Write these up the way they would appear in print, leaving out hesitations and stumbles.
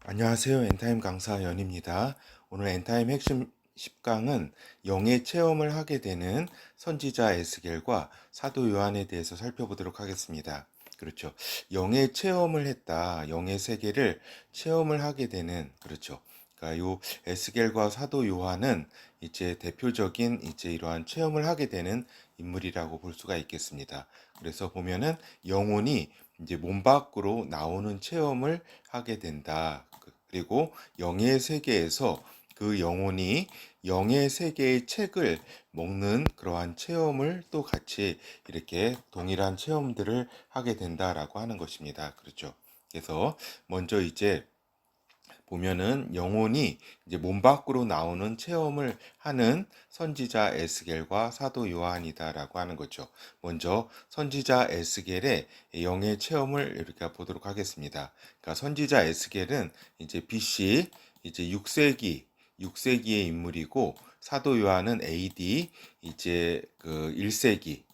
안녕하세요. 엔타임 강사 연입니다. 오늘 엔타임 핵심 10강은 영의 체험을 하게 되는 선지자 에스겔과 사도 요한에 대해서 살펴보도록 하겠습니다. 그렇죠. 영의 체험을 했다. 영의 세계를 체험을 하게 되는, 그렇죠. 그러니까 요 에스겔과 사도 요한은 이제 대표적인 이제 이러한 체험을 하게 되는 인물이라고 볼 수가 있겠습니다. 그래서 보면은 영혼이 이제 몸 밖으로 나오는 체험을 하게 된다. 그리고 영의 세계에서 그 영혼이 영의 세계의 책을 먹는 그러한 체험을 또 같이 이렇게 동일한 체험들을 하게 된다라고 하는 것입니다. 그렇죠. 그래서 먼저 이제 보면은 영혼이 이제 몸 밖으로 나오는 체험을 하는 선지자 에스겔과 사도 요한이다라고 하는 거죠. 먼저 선지자 에스겔의 영의 체험을 이렇게 보도록 하겠습니다. 그러니까 선지자 에스겔은 이제 BC 이제 6세기의 인물이고 사도 요한은 AD 이제 그 1세기의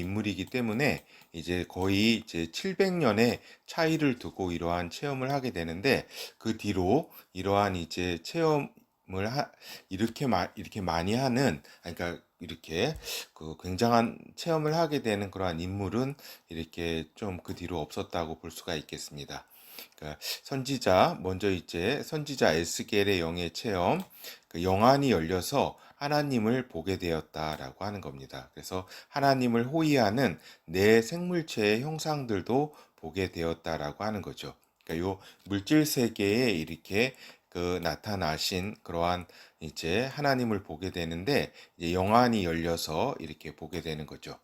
인물이기 때문에 이제 거의 이제 700년의 차이를 두고 이러한 체험을 하게 되는데 그 뒤로 이러한 이제 체험을 이렇게 많이 하는 그러니까 이렇게 그 굉장한 체험을 하게 되는 그러한 인물은 이렇게 좀 그 뒤로 없었다고 볼 수가 있겠습니다. 그러니까 먼저 이제 선지자 에스겔의 영의 체험, 그 영안이 열려서 하나님을 보게 되었다라고 하는 겁니다. 그래서 하나님을 호위하는 내 생물체의 형상들도 보게 되었다라고 하는 거죠. 그러니까 요 물질 세계에 이렇게 그 나타나신 그러한 이제 하나님을 보게 되는데 이제 영안이 열려서 이렇게 보게 되는 거죠.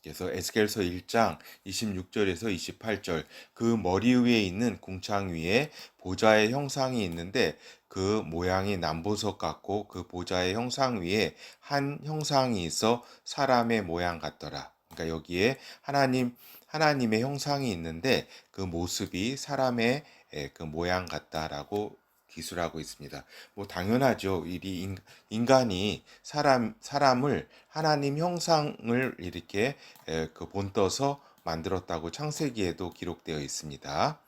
그래서 에스겔서 1장 26절에서 28절 그 머리 위에 있는 궁창 위에 보좌의 형상이 있는데 그 모양이 남보석 같고 그 보좌의 형상 위에 한 형상이 있어 사람의 모양 같더라. 그러니까 여기에 하나님의 형상이 있는데 그 모습이 사람의 그 모양 같다라고 기술하고 있습니다. 뭐 당연하죠. 인간이 사람을 하나님 형상을 이렇게 그 본떠서 만들었다고 창세기에도 기록되어 있습니다.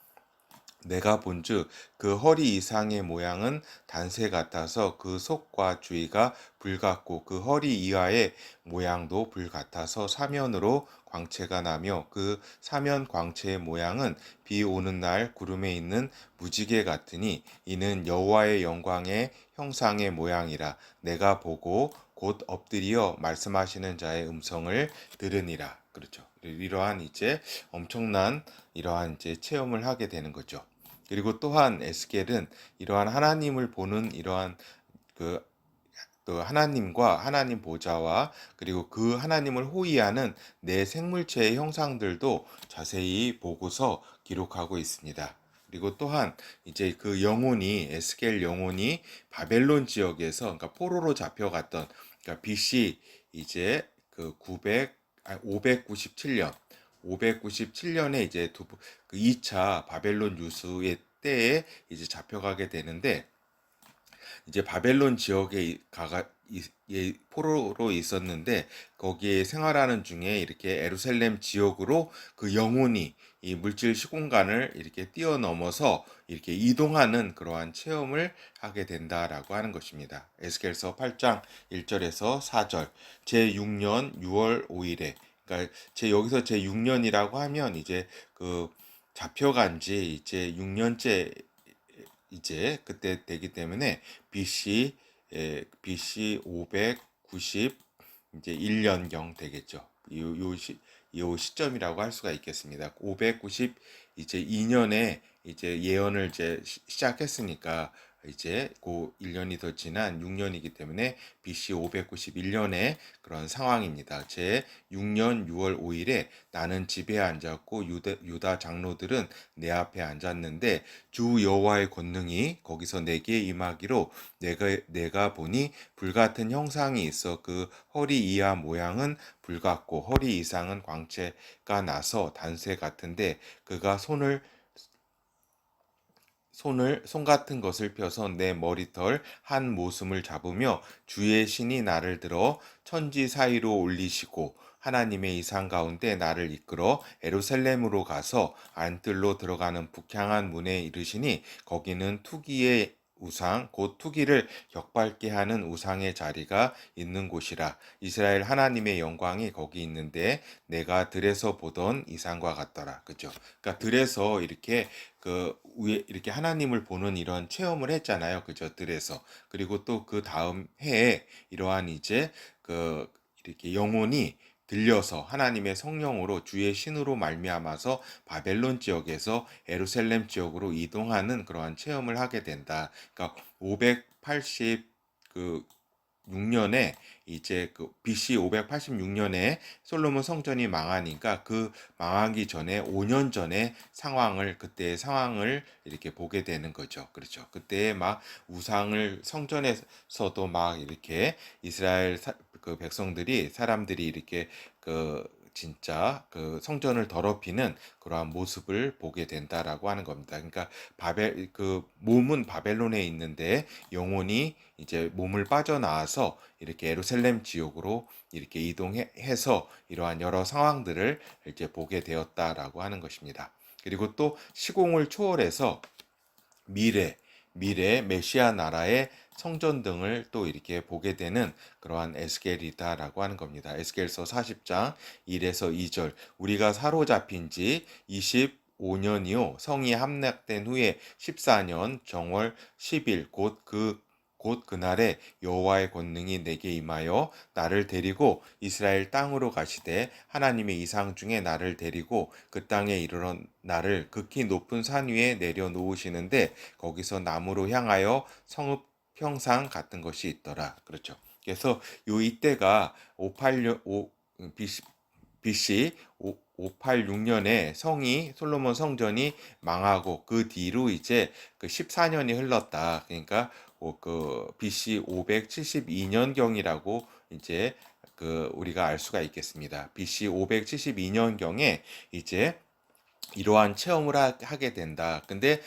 내가 본즉 그 허리 이상의 모양은 단새 같아서 그 속과 주위가 불 같고 그 허리 이하의 모양도 불 같아서 사면으로 광채가 나며 그 사면 광채의 모양은 비 오는 날 구름에 있는 무지개 같으니 이는 여호와의 영광의 형상의 모양이라 내가 보고 곧 엎드려 말씀하시는 자의 음성을 들으니라. 그렇죠. 이러한 이제 엄청난 이러한 이제 체험을 하게 되는 거죠. 그리고 또한 에스겔은 이러한 하나님을 보는 이러한 그 하나님과 하나님 보좌와 그리고 그 하나님을 호위하는 내 생물체의 형상들도 자세히 보고서 기록하고 있습니다. 그리고 또한 이제 그 에스겔 영혼이 바벨론 지역에서 그러니까 포로로 잡혀갔던 그러니까 BC 이제 그 597년에 이제 그 2차 바벨론 유수의 때에 이제 잡혀가게 되는데 이제 바벨론 지역에 포로로 있었는데 거기에 생활하는 중에 이렇게 에루살렘 지역으로 그 영혼이 이 물질 시공간을 이렇게 뛰어넘어서 이렇게 이동하는 그러한 체험을 하게 된다라고 하는 것입니다. 에스겔서 8장 1절에서 4절 제6년 6월 5일에 그러니까 여기서 제6년이라고 하면 이제 그 잡혀간 지 이제 6년째 이제 그때 되기 때문에 BC 590 이제 1년경 되겠죠. 요 시점이라고 할 수가 있겠습니다. 590 이제 2년에 이제 예언을 이제 시작했으니까 이제 그 1년이 더 지난 6년이기 때문에 BC 591년의 그런 상황입니다. 제 6년 6월 5일에 나는 집에 앉았고 유다 장로들은 내 앞에 앉았는데 주 여호와의 권능이 거기서 내게 임하기로 내가 보니 불같은 형상이 있어 그 허리 이하 모양은 불같고 허리 이상은 광채가 나서 단새 같은데 그가 손 같은 것을 펴서 내 머리털 한 모슴을 잡으며 주의 신이 나를 들어 천지 사이로 올리시고 하나님의 이상 가운데 나를 이끌어 예루살렘으로 가서 안뜰로 들어가는 북향한 문에 이르시니 거기는 투기의 우상 곧 투기를 격밟게 하는 우상의 자리가 있는 곳이라. 이스라엘 하나님의 영광이 거기 있는데 내가 들에서 보던 이상과 같더라. 그죠? 그러니까 들에서 이렇게 그 위에 이렇게 하나님을 보는 이런 체험을 했잖아요. 그죠? 들에서. 그리고 또 그 다음 해에 이러한 이제 그 이렇게 영혼이 들려서 하나님의 성령으로 주의 신으로 말미암아서 바벨론 지역에서 예루살렘 지역으로 이동하는 그러한 체험을 하게 된다. 그러니까 580 6년에 이제 그 BC 586년에 솔로몬 성전이 망하니까 그 망하기 전에 5년 전에 상황을 그때의 상황을 이렇게 보게 되는 거죠. 그렇죠. 그때 막 우상을 성전에서도 막 이렇게 이스라엘 그 백성들이 사람들이 이렇게 그 진짜 그 성전을 더럽히는 그러한 모습을 보게 된다라고 하는 겁니다. 그러니까 그 몸은 바벨론에 있는데 영혼이 이제 몸을 빠져나와서 이렇게 예루살렘 지역으로 이렇게 이동해서 이러한 여러 상황들을 이제 보게 되었다라고 하는 것입니다. 그리고 또 시공을 초월해서 미래, 메시아 나라의 성전 등을 또 이렇게 보게 되는 그러한 에스겔이다라고 하는 겁니다. 에스겔서 40장 1에서 2절. 우리가 사로잡힌 지 25년이요 성이 함락된 후에 14년 정월 10일 곧 그날에 여호와의 권능이 내게 임하여 나를 데리고 이스라엘 땅으로 가시되 하나님의 이상 중에 나를 데리고 그 땅에 이르러 나를 극히 높은 산 위에 내려 놓으시는데 거기서 나무로 향하여 성읍 형상 같은 것이 있더라. 그렇죠. 그래서 요 이때가 586 BC 586년에 솔로몬 성전이 망하고 그 뒤로 이제 그 14년이 흘렀다. 그러니까 그 BC 572년경이라고 이제 그 우리가 알 수가 있겠습니다. BC 572년경에 이제 이러한 체험을 하게 된다. 근데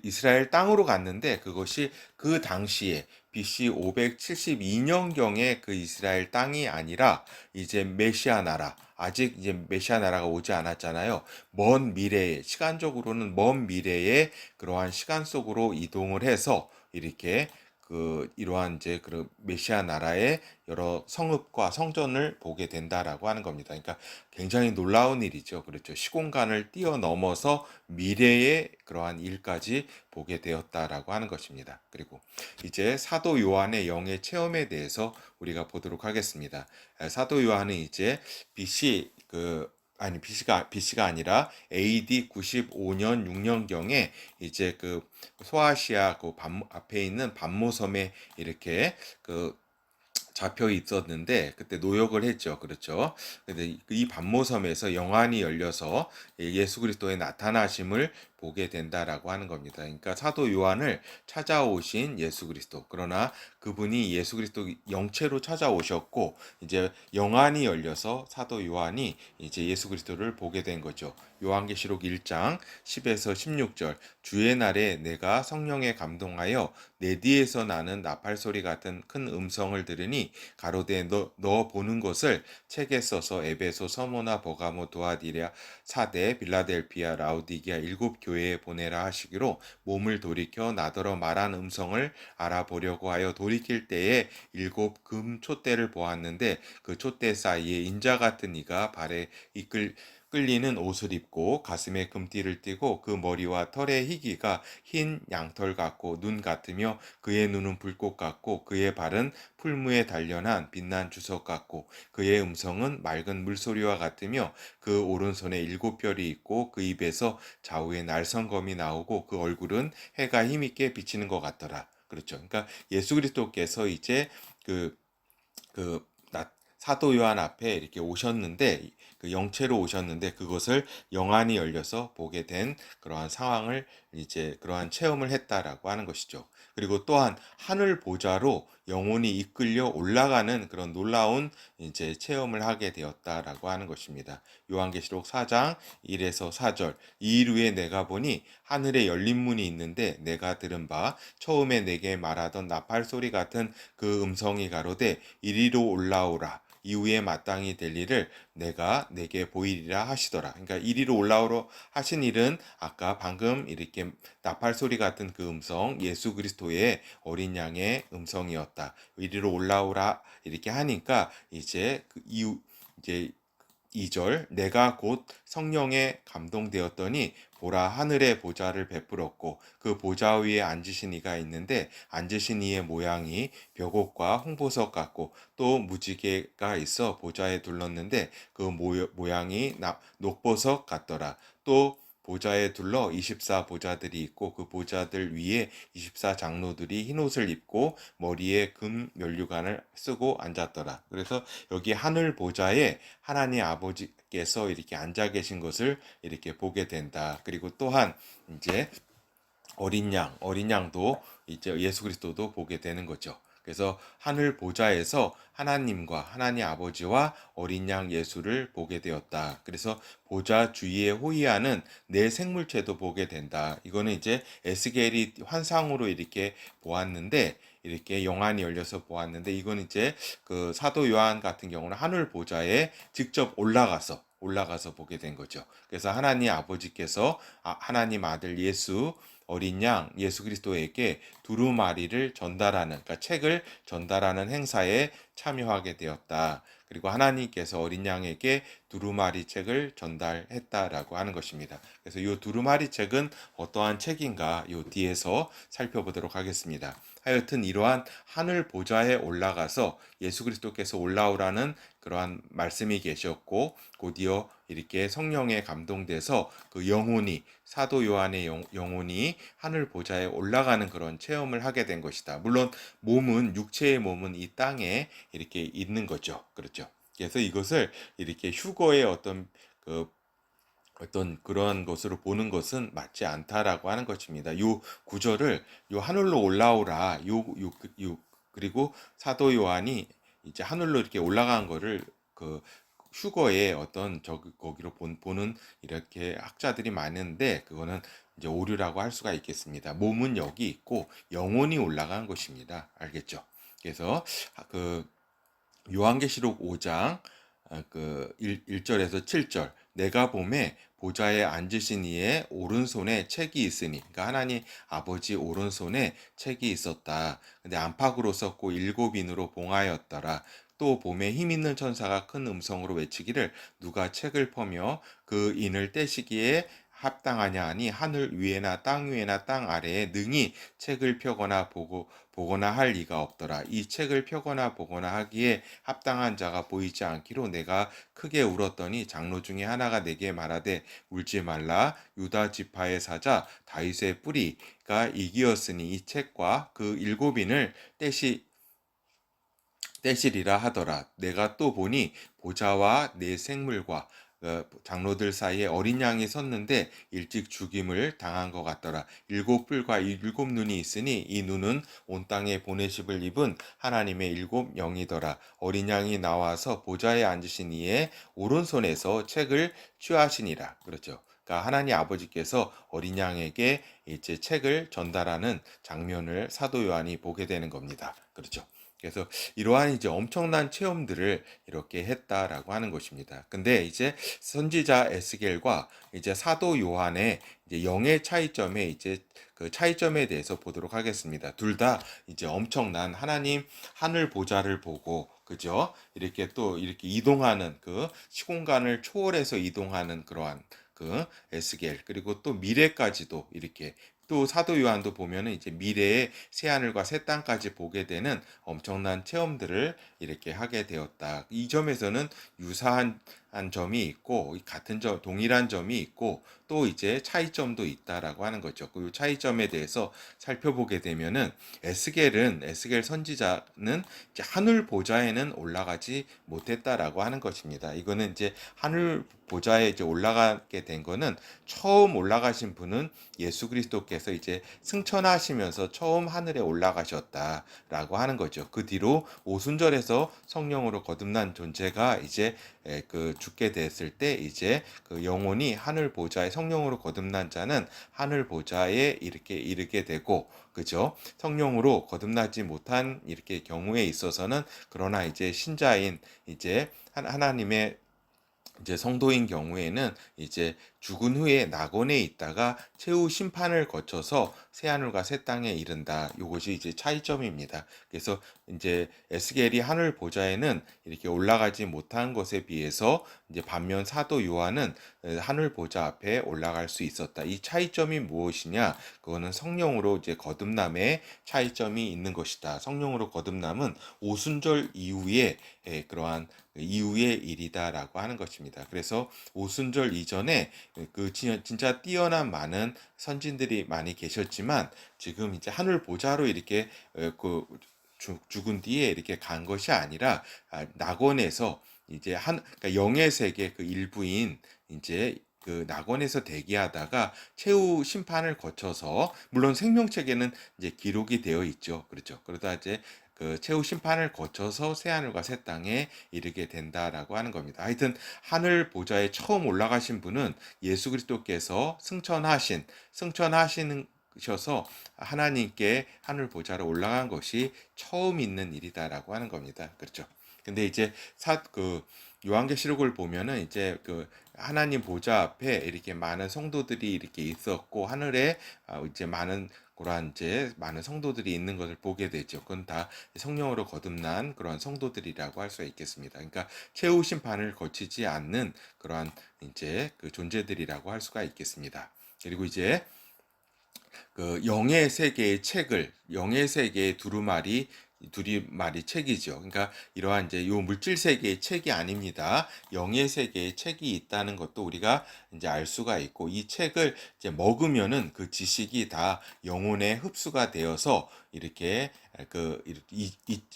이스라엘 땅으로 갔는데 그것이 그 당시에 BC 572년경에 그 이스라엘 땅이 아니라 이제 메시아 나라, 아직 이제 메시아 나라가 오지 않았잖아요. 먼 미래에, 시간적으로는 먼 미래에 그러한 시간 속으로 이동을 해서 이렇게 이러한 이제 그 메시아 나라의 여러 성읍과 성전을 보게 된다라고 하는 겁니다. 그러니까 굉장히 놀라운 일이죠. 그렇죠. 시공간을 뛰어넘어서 미래의 그러한 일까지 보게 되었다라고 하는 것입니다. 그리고 이제 사도 요한의 영의 체험에 대해서 우리가 보도록 하겠습니다. 사도 요한은 이제 BC BC가 아니라 AD 95년 6년경에 이제 그 소아시아 앞에 있는 반모섬에 이렇게 잡혀 있었는데 그때 노역을 했죠. 그렇죠. 근데 이 반모섬에서 영안이 열려서 예수 그리스도의 나타나심을 보게 된다라고 하는 겁니다. 그러니까 사도 요한을 찾아오신 예수 그리스도. 그러나 그분이 예수 그리스도 영체로 찾아오셨고 이제 영안이 열려서 사도 요한이 이제 예수 그리스도를 보게 된 거죠. 요한계시록 1장 10에서 16절. 주의 날에 내가 성령에 감동하여 내 뒤에서 나는 나팔 소리 같은 큰 음성을 들으니 가로되 너 보는 것을 책에 써서 에베소, 서모나, 버가모, 도아디랴, 사대, 빌라델피아, 라우디기아 일곱 교회에 보내라 하시기로 몸을 돌이켜 나더러 말한 음성을 알아보려고 하여 돌이킬 때에 일곱 금 촛대를 보았는데 그 촛대 사이에 인자 같은 이가 발에 끌리는 옷을 입고 가슴에 금띠를 띠고 그 머리와 털의 희기가 흰 양털 같고 눈 같으며 그의 눈은 불꽃 같고 그의 발은 풀무에 단련한 빛난 주석 같고 그의 음성은 맑은 물소리와 같으며 그 오른손에 일곱 별이 있고 그 입에서 좌우에 날성검이 나오고 그 얼굴은 해가 힘있게 비치는 것 같더라. 그렇죠. 그러니까 예수 그리스도께서 이제 그 그 사도 요한 앞에 이렇게 오셨는데 그 영체로 오셨는데 그것을 영안이 열려서 보게 된 그러한 상황을 이제 그러한 체험을 했다라고 하는 것이죠. 그리고 또한 하늘 보좌로 영혼이 이끌려 올라가는 그런 놀라운 이제 체험을 하게 되었다라고 하는 것입니다. 요한계시록 4장 1에서 4절. 이 일 후에 내가 보니 하늘에 열린 문이 있는데 내가 들은 바 처음에 내게 말하던 나팔 소리 같은 그 음성이 가로되 이리로 올라오라 이후에 마땅히 될 일을 내가 내게 보이리라 하시더라. 그러니까 이리로 올라오러 하신 일은 아까 방금 이렇게 나팔 소리 같은 그 음성, 예수 그리스도의 어린 양의 음성이었다. 이리로 올라오라 이렇게 하니까 이제 그 이후 이제 2절 내가 곧 성령에 감동되었더니 보라 하늘의 보좌를 베풀었고 그 보좌 위에 앉으신 이가 있는데 앉으신 이의 모양이 벽옷과 홍보석 같고 또 무지개가 있어 보좌에 둘렀는데 그 모양이 녹보석 같더라. 또 보좌에 둘러 24 보좌들이 있고 그 보좌들 위에 24 장로들이 흰 옷을 입고 머리에 금 면류관을 쓰고 앉았더라. 그래서 여기 하늘 보좌에 하나님 아버지께서 이렇게 앉아 계신 것을 이렇게 보게 된다. 그리고 또한 이제 어린 양도 이제 예수 그리스도도 보게 되는 거죠. 그래서 하늘 보좌에서 하나님과 하나님 아버지와 어린 양 예수를 보게 되었다. 그래서 보좌 주위에 호위하는 네 생물체도 보게 된다. 이거는 이제 에스겔이 환상으로 이렇게 보았는데 이렇게 영안이 열려서 보았는데 이건 이제 그 사도 요한 같은 경우는 하늘 보좌에 직접 올라가서 보게 된 거죠. 그래서 하나님 아버지께서 하나님 아들 예수 어린 양 예수 그리스도에게 두루마리를 전달하는 그러니까 책을 전달하는 행사에 참여하게 되었다. 그리고 하나님께서 어린 양에게 두루마리 책을 전달했다라고 하는 것입니다. 그래서 이 두루마리 책은 어떠한 책인가 이 뒤에서 살펴보도록 하겠습니다. 하여튼 이러한 하늘 보좌에 올라가서 예수 그리스도께서 올라오라는 그러한 말씀이 계셨고 곧이어 이렇게 성령에 감동돼서 그 영혼이 사도 요한의 영혼이 하늘 보좌에 올라가는 그런 체험을 하게 된 것이다. 물론 육체의 몸은 이 땅에 이렇게 있는 거죠. 그렇죠. 그래서 이것을 이렇게 휴거의 어떤 그러한 것으로 보는 것은 맞지 않다라고 하는 것입니다. 요 구절을 요 하늘로 올라오라 그리고 사도 요한이 이제 하늘로 이렇게 올라간 거를 그 휴거의 어떤 거기로 보는 이렇게 학자들이 많은데 그거는 이제 오류라고 할 수가 있겠습니다. 몸은 여기 있고 영혼이 올라간 것입니다. 알겠죠? 그래서 그 요한계시록 5장 그 1절에서 7절 내가 봄에 보좌에 앉으신 이의 오른손에 책이 있으니 그러니까 하나님 아버지 오른손에 책이 있었다. 근데 안팎으로 썼고 7인으로 봉하였더라. 또 봄에 힘 있는 천사가 큰 음성으로 외치기를 누가 책을 펴며 그 인을 떼시기에 합당하냐 하니 하늘 위에나 땅 위에나 땅 아래에 능히 책을 펴거나 보거나 할 리가 없더라. 이 책을 펴거나 보거나 하기에 합당한 자가 보이지 않기로 내가 크게 울었더니 장로 중에 하나가 내게 말하되 울지 말라. 유다 지파의 사자 다윗의 뿌리가 이기었으니 이 책과 그 7인을 떼시리라 하더라. 내가 또 보니 보좌와 네 생물과 장로들 사이에 어린 양이 섰는데 일찍 죽임을 당한 것 같더라. 7뿔과 7눈이 있으니 이 눈은 온 땅에 보내심을 입은 하나님의 7영이더라. 어린 양이 나와서 보좌에 앉으신 이의 오른손에서 책을 취하시니라. 그렇죠. 그러니까 하나님 아버지께서 어린 양에게 이제 책을 전달하는 장면을 사도 요한이 보게 되는 겁니다. 그렇죠. 그래서 이러한 이제 엄청난 체험들을 이렇게 했다라고 하는 것입니다. 근데 이제 선지자 에스겔과 이제 사도 요한의 이제 영의 차이점에 이제 그 차이점에 대해서 보도록 하겠습니다. 둘 다 이제 엄청난 하나님 하늘 보좌를 보고 그죠? 이렇게 또 이렇게 이동하는 그 시공간을 초월해서 이동하는 그러한 그 에스겔 그리고 또 미래까지도 이렇게 또 사도 요한도 보면은 이제 미래의 새 하늘과 새 땅까지 보게 되는 엄청난 체험들을 이렇게 하게 되었다. 이 점에서는 유사한 점이 있고 같은 점 동일한 점이 있고 또 이제 차이점도 있다라고 하는 거죠. 그 차이점에 대해서 살펴보게 되면은 에스겔 선지자는 이제 하늘 보좌에는 올라가지 못했다라고 하는 것입니다. 이거는 이제 하늘 보좌에 이제 올라가게 된 거는 처음 올라가신 분은 예수 그리스도께서 이제 승천하시면서 처음 하늘에 올라가셨다라고 하는 거죠. 그 뒤로 오순절에서 성령으로 거듭난 존재가 이제 그 죽게 됐을 때 이제 그 영혼이 하늘 보좌에 성령으로 거듭난 자는 하늘 보좌에 이렇게 이르게 되고, 그죠? 성령으로 거듭나지 못한 이렇게 경우에 있어서는, 그러나 이제 신자인 이제 하나님의 이제 성도인 경우에는 이제 죽은 후에 낙원에 있다가 최후 심판을 거쳐서 새 하늘과 새 땅에 이른다. 이것이 이제 차이점입니다. 그래서 이제 에스겔이 하늘 보좌에는 이렇게 올라가지 못한 것에 비해서 이제 반면 사도 요한은 하늘 보좌 앞에 올라갈 수 있었다. 이 차이점이 무엇이냐? 그거는 성령으로 이제 거듭남의 차이점이 있는 것이다. 성령으로 거듭남은 오순절 이후에 그러한 이후의 일이다라고 하는 것입니다. 그래서 오순절 이전에 그 진짜 뛰어난 많은 선진들이 많이 계셨지만, 지금 이제 하늘 보좌로 이렇게 그 죽은 뒤에 이렇게 간 것이 아니라 낙원에서 이제 그러니까 영의 세계 그 일부인 이제 그 낙원에서 대기하다가 최후 심판을 거쳐서, 물론 생명책에는 이제 기록이 되어 있죠. 그렇죠. 그러다 이제 그 최후 심판을 거쳐서 새 하늘과 새 땅에 이르게 된다라고 하는 겁니다. 하여튼 하늘 보좌에 처음 올라가신 분은 예수 그리스도께서 승천하시는 셔서 하나님께 하늘 보좌로 올라간 것이 처음 있는 일이다라고 하는 겁니다. 그렇죠. 근데 이제 요한계시록을 보면은 이제 그 하나님 보좌 앞에 이렇게 많은 성도들이 이렇게 있었고, 하늘에 이제 많은 그러한 이제 많은 성도들이 있는 것을 보게 되죠. 그건 다 성령으로 거듭난 그러한 성도들이라고 할 수가 있겠습니다. 그러니까 최후 심판을 거치지 않는 그러한 이제 그 존재들이라고 할 수가 있겠습니다. 그리고 이제 그 영의 세계의 두루마리 책이죠. 그러니까 이러한 이제 요 물질 세계의 책이 아닙니다. 영의 세계의 책이 있다는 것도 우리가 이제 알 수가 있고, 이 책을 이제 먹으면은 그 지식이 다 영혼에 흡수가 되어서 이렇게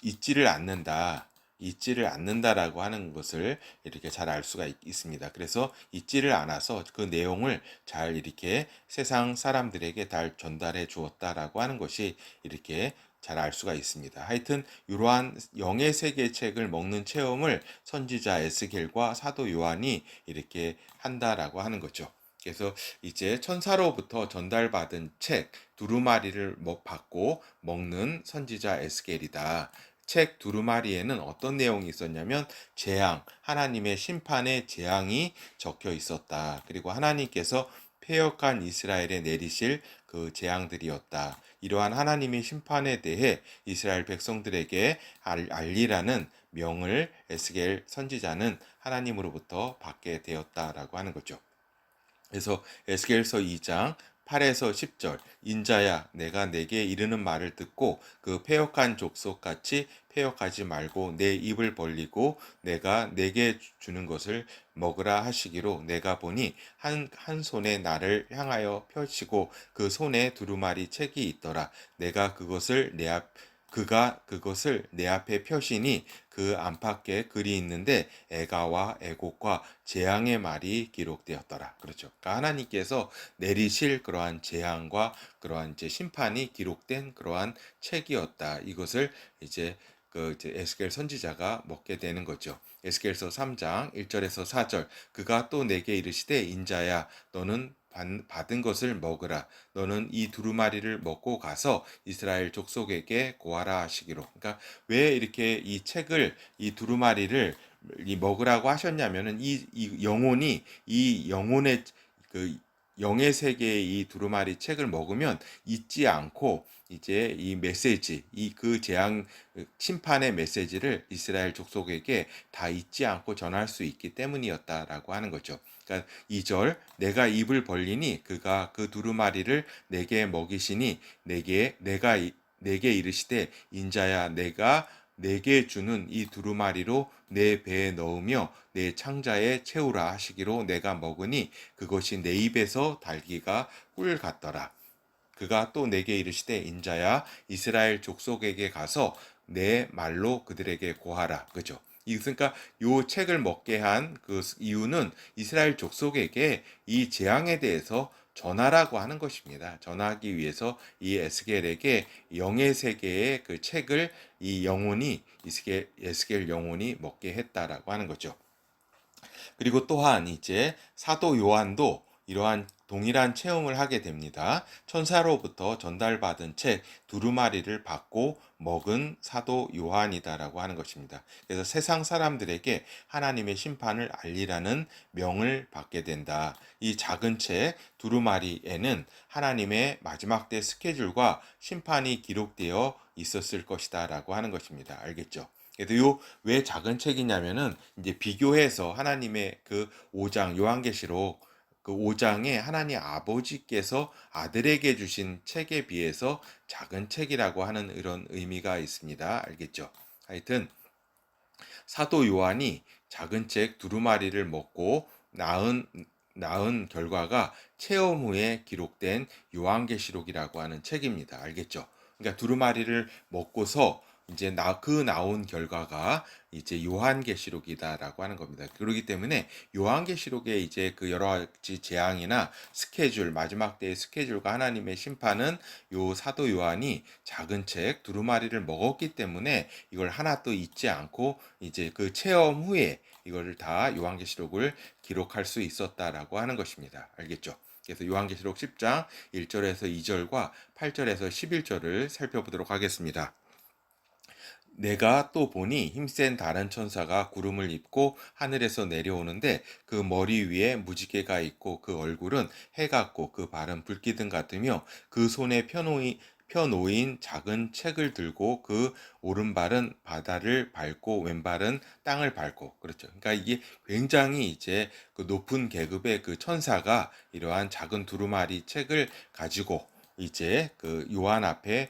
잊지를 않는다. 잊지를 않는다라고 하는 것을 이렇게 잘 알 수가 있습니다. 그래서 잊지를 않아서 그 내용을 잘 이렇게 세상 사람들에게 잘 전달해 주었다라고 하는 것이 이렇게 잘 알 수가 있습니다. 하여튼 이러한 영의 세계 책을 먹는 체험을 선지자 에스겔과 사도 요한이 이렇게 한다라고 하는 거죠. 그래서 이제 천사로부터 전달받은 책 두루마리를 받고 먹는 선지자 에스겔이다. 책 두루마리에는 어떤 내용이 있었냐면 하나님의 심판의 재앙이 적혀 있었다. 그리고 하나님께서 패역한 이스라엘에 내리실 그 재앙들이었다. 이러한 하나님의 심판에 대해 이스라엘 백성들에게 알리라는 명을 에스겔 선지자는 하나님으로부터 받게 되었다라고 하는 거죠. 그래서 에스겔서 2장 8에서 10절, 인자야 내가 내게 이르는 말을 듣고 그 패역한 족속같이 패역하지 말고 내 입을 벌리고 내가 내게 주는 것을 먹으라 하시기로, 내가 보니 한 손에 나를 향하여 펼치고 그 손에 두루마리 책이 있더라. 그가 그것을 내 앞에 펴시니 그 안팎에 글이 있는데 애가와 애곡과 재앙의 말이 기록되었더라. 그렇죠. 그러니까 하나님께서 내리실 그러한 재앙과 그러한 이제 심판이 기록된 그러한 책이었다. 이것을 이제 이제 에스겔 선지자가 먹게 되는 거죠. 에스겔서 3장 1절에서 4절, 그가 또 내게 이르시되 인자야 너는 받은 것을 먹으라. 너는 이 두루마리를 먹고 가서 이스라엘 족속에게 고하라 하시기로. 그러니까 왜 이렇게 이 두루마리를 먹으라고 하셨냐면은 이 영혼의 그 영의 세계의 이 두루마리 책을 먹으면 잊지 않고 이제 이 메시지, 이 그 재앙 심판의 메시지를 이스라엘 족속에게 다 잊지 않고 전할 수 있기 때문이었다라고 하는 거죠. 그러니까 2절, 내가 입을 벌리니 그가 그 두루마리를 내게 먹이시니 내게 이르시되 인자야 내가 내게 주는 이 두루마리로 내 배에 넣으며 내 창자에 채우라 하시기로, 내가 먹으니 그것이 내 입에서 달기가 꿀 같더라. 그가 또 내게 이르시되 인자야 이스라엘 족속에게 가서 내 말로 그들에게 고하라. 그죠? 그러니까 요 책을 먹게 한 그 이유는 이스라엘 족속에게 이 재앙에 대해서 전하라고 하는 것입니다. 전하기 위해서 이 에스겔에게 영의 세계의 그 책을 이 영혼이 에스겔 영혼이 먹게 했다라고 하는 거죠. 그리고 또한 이제 사도 요한도 이러한 동일한 체험을 하게 됩니다. 천사로부터 전달받은 책 두루마리를 받고 먹은 사도 요한이다라고 하는 것입니다. 그래서 세상 사람들에게 하나님의 심판을 알리라는 명을 받게 된다. 이 작은 책 두루마리에는 하나님의 마지막 때 스케줄과 심판이 기록되어 있었을 것이다라고 하는 것입니다. 알겠죠? 그래서 요 왜 작은 책이냐면은 이제 비교해서 하나님의 그 5장 요한계시록 그 5장에 하나님 아버지께서 아들에게 주신 책에 비해서 작은 책이라고 하는 이런 의미가 있습니다. 알겠죠? 하여튼 사도 요한이 작은 책 두루마리를 먹고 낳은 결과가 체험 후에 기록된 요한계시록이라고 하는 책입니다. 알겠죠? 그러니까 두루마리를 먹고서 이제 그 나온 결과가 이제 요한계시록이다라고 하는 겁니다. 그렇기 때문에 요한계시록의 이제 그 여러 가지 재앙이나 스케줄, 마지막 때의 스케줄과 하나님의 심판은 요 사도 요한이 작은 책 두루마리를 먹었기 때문에 이걸 하나 또 잊지 않고 이제 그 체험 후에 이거를 다 요한계시록을 기록할 수 있었다라고 하는 것입니다. 알겠죠? 그래서 요한계시록 10장 1절에서 2절과 8절에서 11절을 살펴보도록 하겠습니다. 내가 또 보니 힘센 다른 천사가 구름을 입고 하늘에서 내려오는데 그 머리 위에 무지개가 있고 그 얼굴은 해 같고 그 발은 불기둥 같으며 그 손에 펴놓인 작은 책을 들고 그 오른발은 바다를 밟고 왼발은 땅을 밟고 그렇죠. 그러니까 이게 굉장히 이제 그 높은 계급의 그 천사가 이러한 작은 두루마리 책을 가지고 이제 그 요한 앞에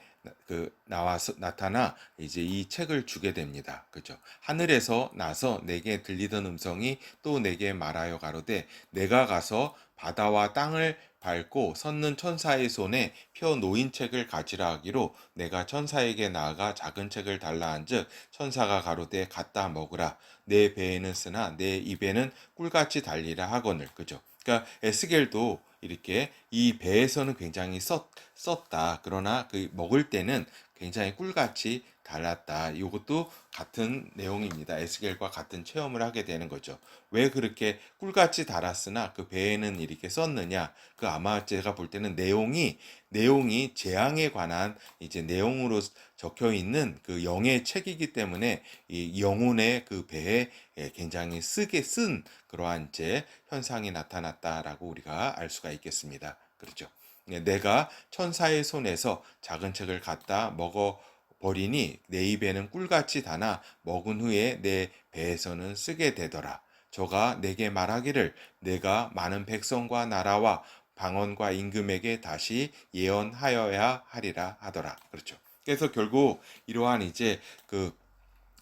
나와서 나타나 이제 이 책을 주게 됩니다. 그죠? 하늘에서 나서 내게 들리던 음성이 또 내게 말하여 가로되 내가 가서 바다와 땅을 밟고 섰는 천사의 손에 펴 놓인 책을 가지라 하기로 내가 천사에게 나아가 작은 책을 달라 한즉 천사가 가로되 갖다 먹으라 내 배에는 쓰나 내 입에는 꿀같이 달리라 하거늘. 그죠? 그러니까 에스겔도 이렇게 이 배에서는 굉장히 썼다. 그러나 그 먹을 때는 굉장히 꿀같이 달랐다. 이것도 같은 내용입니다. 에스겔과 같은 체험을 하게 되는 거죠. 왜 그렇게 꿀같이 달았으나 그 배에는 이렇게 썼느냐? 그 아마 제가 볼 때는 내용이 재앙에 관한 이제 내용으로 적혀 있는 그 영의 책이기 때문에 이 영혼의 그 배에 굉장히 쓰게 쓴 그러한 이제 현상이 나타났다라고 우리가 알 수가 있겠습니다. 그렇죠. 내가 천사의 손에서 작은 책을 갖다 먹어 버리니 내 입에는 꿀같이 다나 먹은 후에 내 배에서는 쓰게 되더라. 저가 내게 말하기를 내가 많은 백성과 나라와 방언과 임금에게 다시 예언하여야 하리라 하더라. 그렇죠. 그래서 결국 이러한 이제 그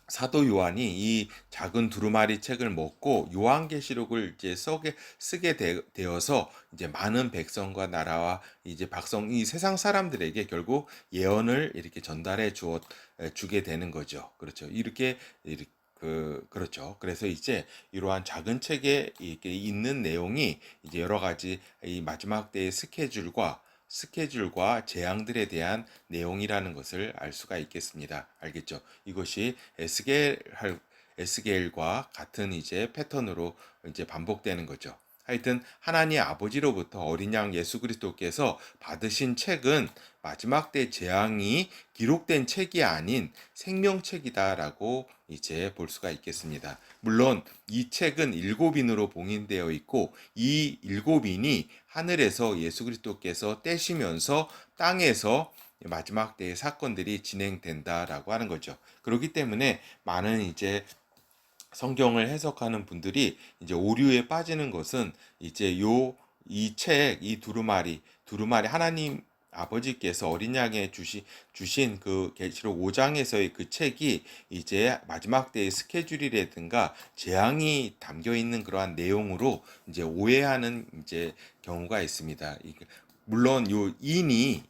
사도 요한이 이 작은 두루마리 책을 먹고 요한계시록을 이제 쓰게 되어서 이제 많은 백성과 나라와 이제 이 세상 사람들에게 결국 예언을 이렇게 전달해 주게 되는 거죠. 그렇죠. 이렇게 그렇죠. 그래서 이제 이러한 작은 책에 이렇게 있는 내용이 이제 여러 가지 이 마지막 때의 스케줄과 재앙들에 대한 내용이라는 것을 알 수가 있겠습니다. 알겠죠? 이것이 에스겔과 같은 이제 패턴으로 이제 반복되는 거죠. 하여튼 하나님 아버지로부터 어린 양 예수 그리스도께서 받으신 책은 마지막 때 재앙이 기록된 책이 아닌 생명책이다라고 이제 볼 수가 있겠습니다. 물론 이 책은 7인으로 봉인되어 있고 이 7인이 하늘에서 예수 그리스도께서 떼시면서 땅에서 마지막 때의 사건들이 진행된다라고 하는 거죠. 그렇기 때문에 많은 이제 성경을 해석하는 분들이 이제 오류에 빠지는 것은 이제 이 두루마리 하나님 아버지께서 어린 양에 주신 그 계시록 5장에서의 그 책이 이제 마지막 때의 스케줄이라든가 재앙이 담겨 있는 그러한 내용으로 이제 오해하는 이제 경우가 있습니다. 물론 요 인이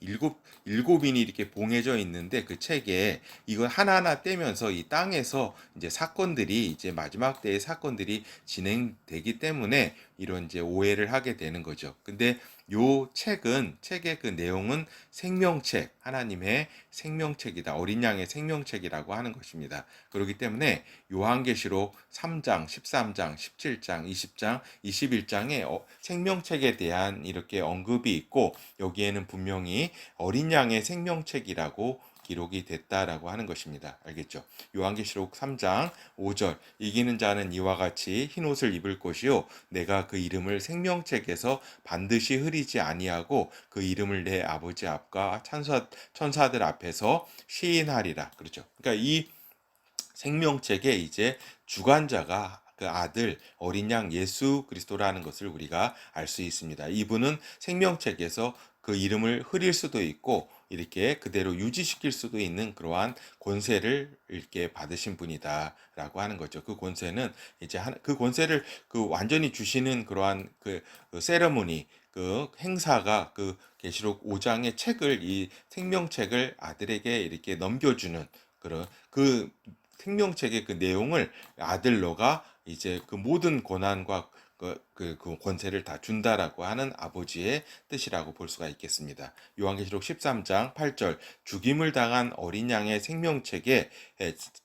일곱인이 이렇게 봉해져 있는데 그 책에 이걸 하나하나 떼면서 이 땅에서 이제 사건들이 이제 마지막 때의 사건들이 진행되기 때문에 이런 이제 오해를 하게 되는 거죠. 근데 요 책의 그 내용은 생명책, 하나님의 생명책이다. 어린 양의 생명책이라고 하는 것입니다. 그렇기 때문에 요한계시록 3장, 13장, 17장, 20장, 21장에 생명책에 대한 이렇게 언급이 있고, 여기에는 분명히 어린 양의 생명책이라고 기록이 됐다라고 하는 것입니다. 알겠죠? 요한계시록 3장 5절, 이기는 자는 이와 같이 흰 옷을 입을 것이요 내가 그 이름을 생명책에서 반드시 흐리지 아니하고 그 이름을 내 아버지 앞과 천사들 앞에서 시인하리라. 그렇죠? 그러니까 이 생명책의 이제 주관자가 그 아들 어린 양 예수 그리스도라는 것을 우리가 알 수 있습니다. 이분은 생명책에서 그 이름을 흐릴 수도 있고 이렇게 그대로 유지시킬 수도 있는 그러한 권세를 이렇게 받으신 분이다라고 하는 거죠. 그 권세는 이제 그 권세를 그 완전히 주시는 그러한 그 세레모니 그 행사가 그 계시록 5장의 책을 이 생명책을 아들에게 이렇게 넘겨주는 그런 그 생명책의 그 내용을 아들로가 이제 그 모든 권한과 그 권세를 다 준다라고 하는 아버지의 뜻이라고 볼 수가 있겠습니다. 요한계시록 13장 8절 죽임을 당한 어린 양의 생명책에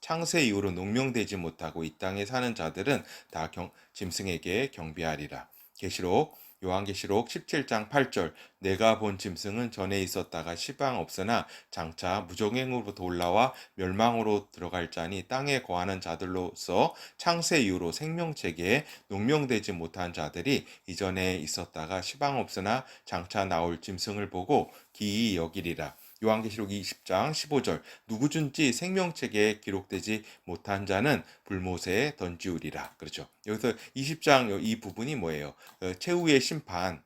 창세 이후로 농명되지 못하고 이 땅에 사는 자들은 다 짐승에게 경배하리라. 요한계시록 17장 8절 내가 본 짐승은 전에 있었다가 시방 없으나 장차 무정행으로부터 올라와 멸망으로 들어갈 자니 땅에 거하는 자들로서 창세 이후로 생명책에 농명되지 못한 자들이 이전에 있었다가 시방 없으나 장차 나올 짐승을 보고 기이 여기리라. 요한계시록 20장 15절 누구든지 생명책에 기록되지 못한 자는 불못에 던지우리라. 그렇죠. 여기서 20장 이 부분이 뭐예요? 최후의 심판,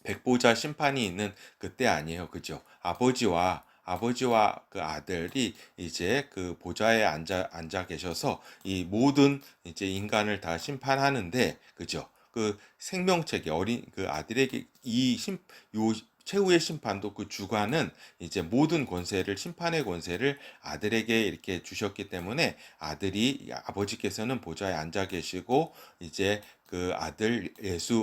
백보자 심판이 있는 그때 아니에요. 그죠? 아버지와 그 아들이 이제 그 보좌에 앉아 계셔서 이 모든 이제 인간을 다 심판하는데, 그죠? 그 생명책에 어린 그 아들에게 요 최후의 심판도 그 주관은 이제 모든 권세를 심판의 권세를 아들에게 이렇게 주셨기 때문에 아버지께서는 보좌에 앉아 계시고 이제 그 아들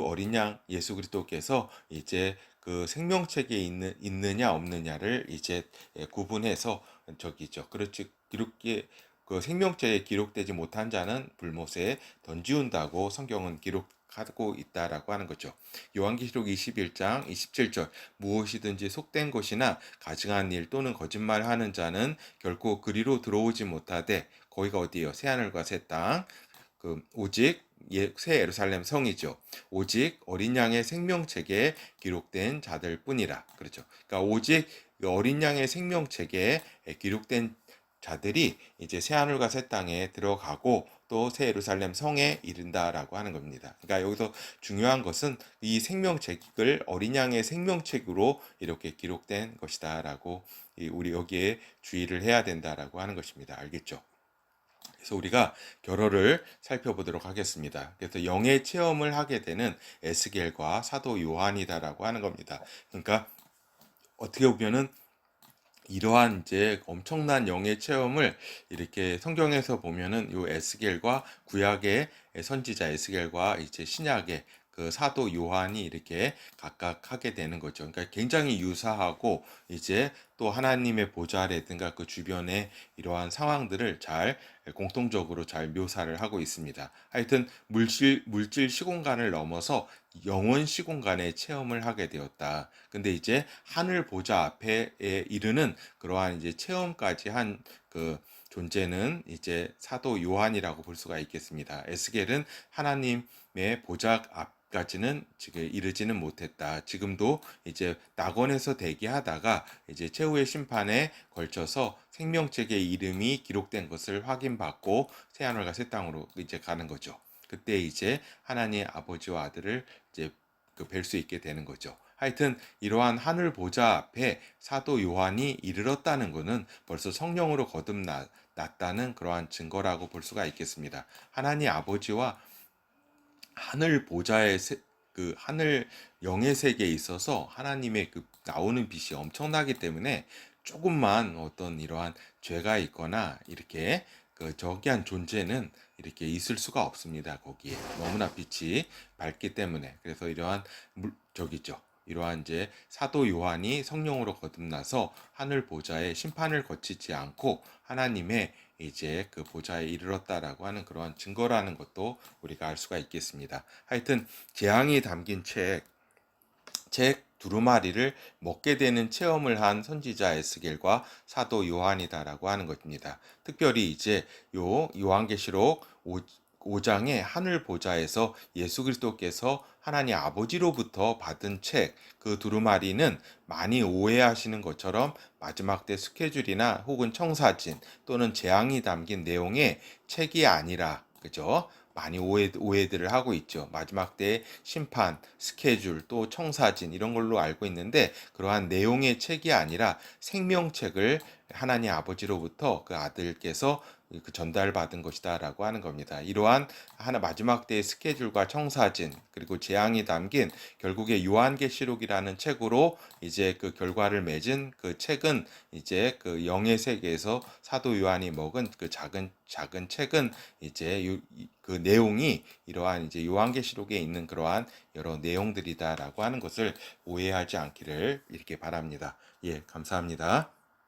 어린 양 예수 그리스도께서 이제 그 생명책에 있느냐 없느냐를 이제 구분해서 저기죠. 그렇지 이렇게 그 생명책에 기록되지 못한 자는 불못에 던지운다고 성경은 기록하고 있다라고 하는 거죠. 요한계시록 21장 27절 무엇이든지 속된 것이나 가증한 일 또는 거짓말하는 자는 결코 그리로 들어오지 못하되 거기가 어디예요? 새하늘과 새 땅. 오직 새 예루살렘 성이죠. 오직 어린 양의 생명책에 기록된 자들 뿐이라. 그렇죠. 그러니까 오직 어린 양의 생명책에 기록된 자들이 이제 새 하늘과 새 땅에 들어가고 또 새 예루살렘 성에 이른다라고 하는 겁니다. 그러니까 여기서 중요한 것은 이 생명책을 어린 양의 생명책으로 이렇게 기록된 것이다라고 우리 여기에 주의를 해야 된다라고 하는 것입니다. 알겠죠? 그래서 우리가 결어를 살펴보도록 하겠습니다. 그래서 영의 체험을 하게 되는 에스겔과 사도 요한이다라고 하는 겁니다. 그러니까 어떻게 보면은 이러한 이제 엄청난 영의 체험을 이렇게 성경에서 보면은 요 에스겔과 구약의 선지자 에스겔과 이제 신약의 그 사도 요한이 이렇게 각각 하게 되는 거죠. 그러니까 굉장히 유사하고 이제 또 하나님의 보좌라든가 그 주변의 이러한 상황들을 잘 공통적으로 잘 묘사를 하고 있습니다. 하여튼 물질 시공간을 넘어서 영원 시공간의 체험을 하게 되었다. 근데 이제 하늘 보좌 앞에 이르는 그러한 이제 체험까지 한 그 존재는 이제 사도 요한이라고 볼 수가 있겠습니다. 에스겔은 하나님의 보좌 앞까지는 지금 이르지는 못했다. 지금도 이제 낙원에서 대기하다가 이제 최후의 심판에 걸쳐서 생명책의 이름이 기록된 것을 확인받고 새하늘과 새 땅으로 이제 가는 거죠. 그때 이제 하나님의 아버지와 아들을 이제 뵐 수 있게 되는 거죠. 하여튼 이러한 하늘 보좌 앞에 사도 요한이 이르렀다는 것은 벌써 성령으로 거듭났다는 그러한 증거라고 볼 수가 있겠습니다. 하나님 아버지와 하늘 보좌의 그 하늘 영의 세계에 있어서 하나님의 그 나오는 빛이 엄청나기 때문에 조금만 어떤 이러한 죄가 있거나 이렇게 그 저기한 존재는 이렇게 있을 수가 없습니다. 거기에 너무나 빛이 밝기 때문에. 그래서 이러한 저기죠. 이러한 이제 사도 요한이 성령으로 거듭나서 하늘 보좌의 심판을 거치지 않고 하나님의 이제 그 보좌에 이르렀다라고 하는 그러한 증거라는 것도 우리가 알 수가 있겠습니다. 하여튼 재앙이 담긴 책 두루마리를 먹게 되는 체험을 한 선지자 에스겔과 사도 요한이다라고 하는 것입니다. 특별히 이제 요 요한계시록 5장의 하늘 보좌에서 예수 그리스도께서 하나님 아버지로부터 받은 책, 그 두루마리는 많이 오해하시는 것처럼 마지막 때 스케줄이나 혹은 청사진 또는 재앙이 담긴 내용의 책이 아니라, 그죠? 많이 오해들을 하고 있죠. 마지막 때 심판, 스케줄, 또 청사진 이런 걸로 알고 있는데 그러한 내용의 책이 아니라 생명책을 하나님 아버지로부터 그 아들께서 그 전달받은 것이다라고 하는 겁니다. 이러한 하나 마지막 때의 스케줄과 청사진 그리고 재앙이 담긴 결국에 요한계시록이라는 책으로 이제 그 결과를 맺은 그 책은 이제 그 영의 세계에서 사도 요한이 먹은 그 작은 책은 이제 그 내용이 이러한 이제 요한계시록에 있는 그러한 여러 내용들이다라고 하는 것을 오해하지 않기를 이렇게 바랍니다. 예, 감사합니다.